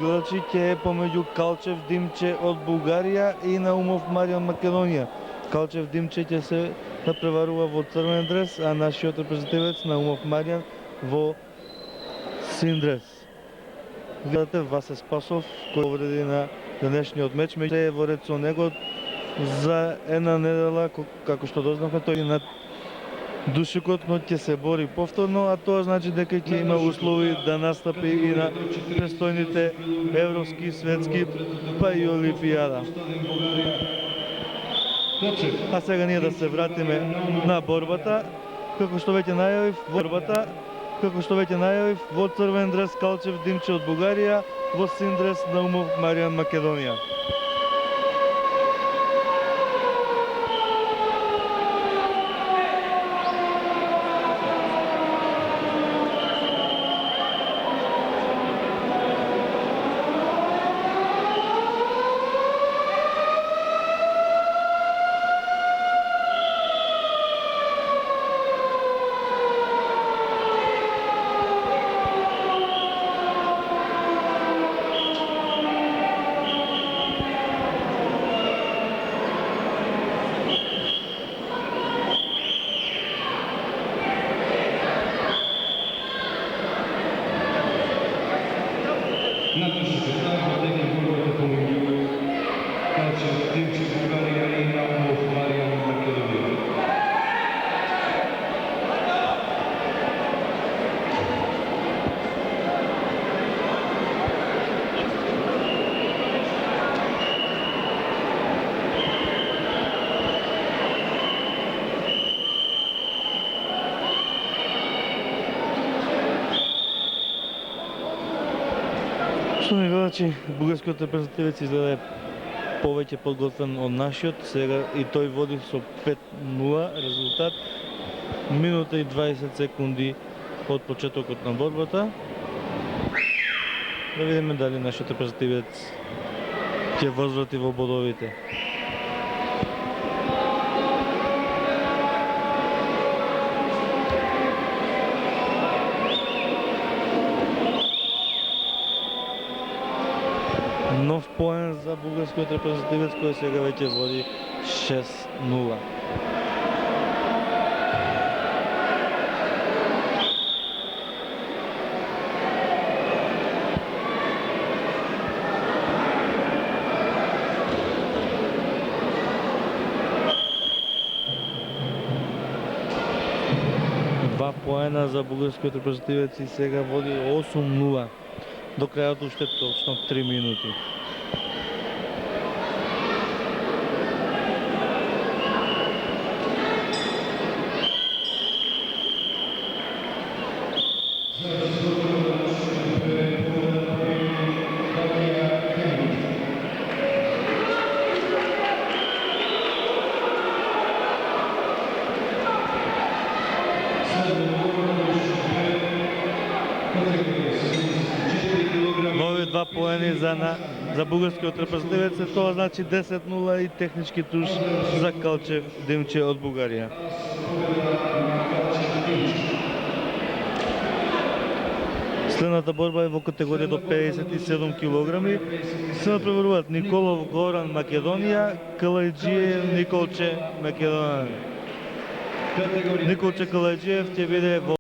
гледачи, ќе е помеѓу Калчев Димче од Бугарија и Наумов Маријан Македонија. Калчев Димче ќе се напреварува во црвен дрес, а нашиот репрезентативец Наумов Маријан во син дрес. Гледате Васе Спасов, кој повреди на денешниот меч, меѓутоа е во ред со него за една недела, како што дознавме, тој на душикот, но ќе се бори повторно, а тоа значи дека ќе има услови да настапи и на престојните европски, светски, па и Олимпијада. А сега ние да се вратиме на борбата, како што веќе најавив, во црвен дрес Калчев Димче од Бугарија, во син дрес Наумов Маријан Македонија. Шановни гледачи, бугарскиот репрезентативец изгледа повеќе подготвен од нашиот, сега и тој води со 5:0 резултат, минута и 20 секунди од почетокот на борбата. Да видиме дали нашиот репрезентативец ќе возврати во бодовите. Нов поен за бугарскиот репрезентативец, кој сега веќе води 6:0. Два поена за бугарскиот репрезентативец и сега води 8:0. До крајот уште точно 3 минути. Нови два поени за бугарскиот репрезентативец, тоа значи 10:0 и технички туш за Калчев Димче од Бугарија. Следната борба е во категорија до 57 килограми. Се напреваруваат Николов Горан Македонија, Калајджиев Николче Македонија. Николче Калајджиев ќе биде во